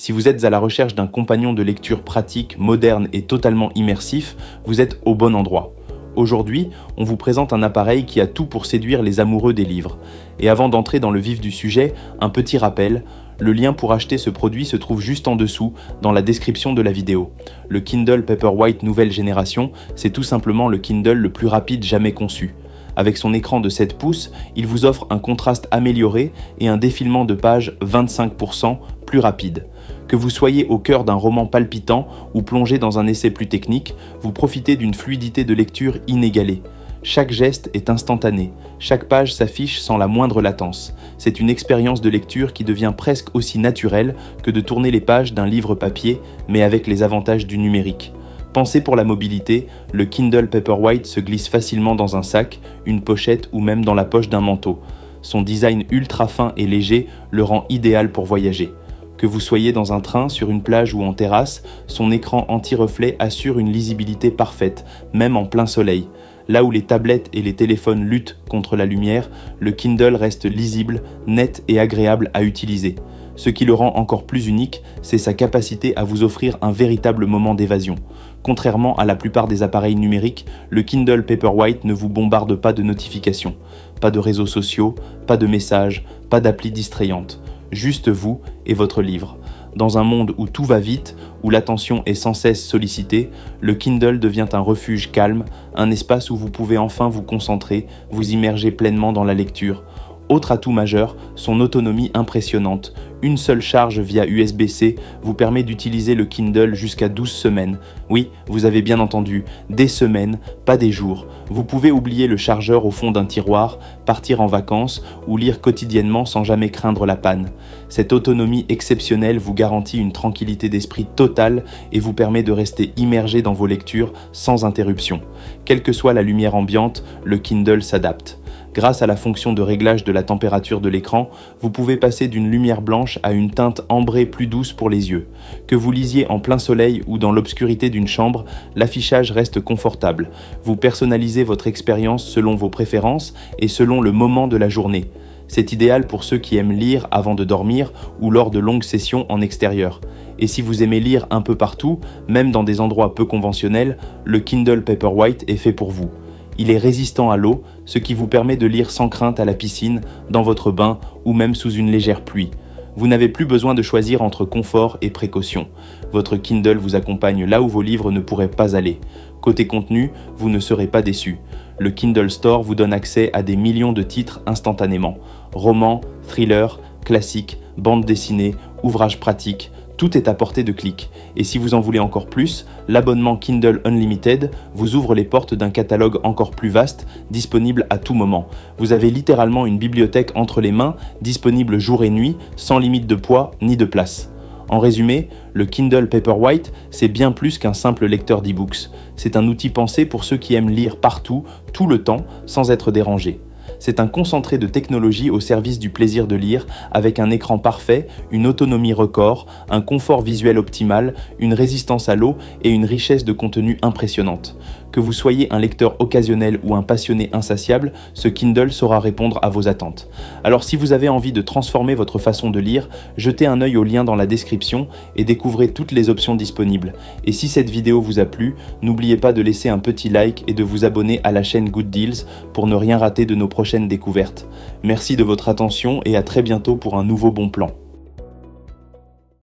Si vous êtes à la recherche d'un compagnon de lecture pratique, moderne et totalement immersif, vous êtes au bon endroit. Aujourd'hui, on vous présente un appareil qui a tout pour séduire les amoureux des livres. Et avant d'entrer dans le vif du sujet, un petit rappel, le lien pour acheter ce produit se trouve juste en dessous, dans la description de la vidéo. Le Kindle Paperwhite nouvelle génération, c'est tout simplement le Kindle le plus rapide jamais conçu. Avec son écran de 7 pouces, il vous offre un contraste amélioré et un défilement de pages 25% plus rapide. Que vous soyez au cœur d'un roman palpitant ou plongé dans un essai plus technique, vous profitez d'une fluidité de lecture inégalée. Chaque geste est instantané, chaque page s'affiche sans la moindre latence. C'est une expérience de lecture qui devient presque aussi naturelle que de tourner les pages d'un livre papier, mais avec les avantages du numérique. Pensé pour la mobilité, le Kindle Paperwhite se glisse facilement dans un sac, une pochette ou même dans la poche d'un manteau. Son design ultra fin et léger le rend idéal pour voyager. Que vous soyez dans un train, sur une plage ou en terrasse, son écran anti-reflet assure une lisibilité parfaite, même en plein soleil. Là où les tablettes et les téléphones luttent contre la lumière, le Kindle reste lisible, net et agréable à utiliser. Ce qui le rend encore plus unique, c'est sa capacité à vous offrir un véritable moment d'évasion. Contrairement à la plupart des appareils numériques, le Kindle Paperwhite ne vous bombarde pas de notifications, pas de réseaux sociaux, pas de messages, pas d'applis distrayantes. Juste vous et votre livre. Dans un monde où tout va vite, où l'attention est sans cesse sollicitée, le Kindle devient un refuge calme, un espace où vous pouvez enfin vous concentrer, vous immerger pleinement dans la lecture. Autre atout majeur, son autonomie impressionnante. Une seule charge via USB-C vous permet d'utiliser le Kindle jusqu'à 12 semaines. Oui, vous avez bien entendu, des semaines, pas des jours. Vous pouvez oublier le chargeur au fond d'un tiroir, partir en vacances ou lire quotidiennement sans jamais craindre la panne. Cette autonomie exceptionnelle vous garantit une tranquillité d'esprit totale et vous permet de rester immergé dans vos lectures sans interruption. Quelle que soit la lumière ambiante, le Kindle s'adapte. Grâce à la fonction de réglage de la température de l'écran, vous pouvez passer d'une lumière blanche à une teinte ambrée plus douce pour les yeux. Que vous lisiez en plein soleil ou dans l'obscurité d'une chambre, l'affichage reste confortable. Vous personnalisez votre expérience selon vos préférences et selon le moment de la journée. C'est idéal pour ceux qui aiment lire avant de dormir ou lors de longues sessions en extérieur. Et si vous aimez lire un peu partout, même dans des endroits peu conventionnels, le Kindle Paperwhite est fait pour vous. Il est résistant à l'eau, ce qui vous permet de lire sans crainte à la piscine, dans votre bain ou même sous une légère pluie. Vous n'avez plus besoin de choisir entre confort et précaution. Votre Kindle vous accompagne là où vos livres ne pourraient pas aller. Côté contenu, vous ne serez pas déçus. Le Kindle Store vous donne accès à des millions de titres instantanément. Romans, thrillers, classiques, bandes dessinées, ouvrages pratiques, tout est à portée de clic. Et si vous en voulez encore plus, l'abonnement Kindle Unlimited vous ouvre les portes d'un catalogue encore plus vaste, disponible à tout moment. Vous avez littéralement une bibliothèque entre les mains, disponible jour et nuit, sans limite de poids ni de place. En résumé, le Kindle Paperwhite, c'est bien plus qu'un simple lecteur d'e-books. C'est un outil pensé pour ceux qui aiment lire partout, tout le temps, sans être dérangés. C'est un concentré de technologie au service du plaisir de lire, avec un écran parfait, une autonomie record, un confort visuel optimal, une résistance à l'eau et une richesse de contenu impressionnante. Que vous soyez un lecteur occasionnel ou un passionné insatiable, ce Kindle saura répondre à vos attentes. Alors si vous avez envie de transformer votre façon de lire, jetez un œil au lien dans la description et découvrez toutes les options disponibles. Et si cette vidéo vous a plu, n'oubliez pas de laisser un petit like et de vous abonner à la chaîne Good Deals pour ne rien rater de nos prochaines découvertes. Merci de votre attention et à très bientôt pour un nouveau bon plan.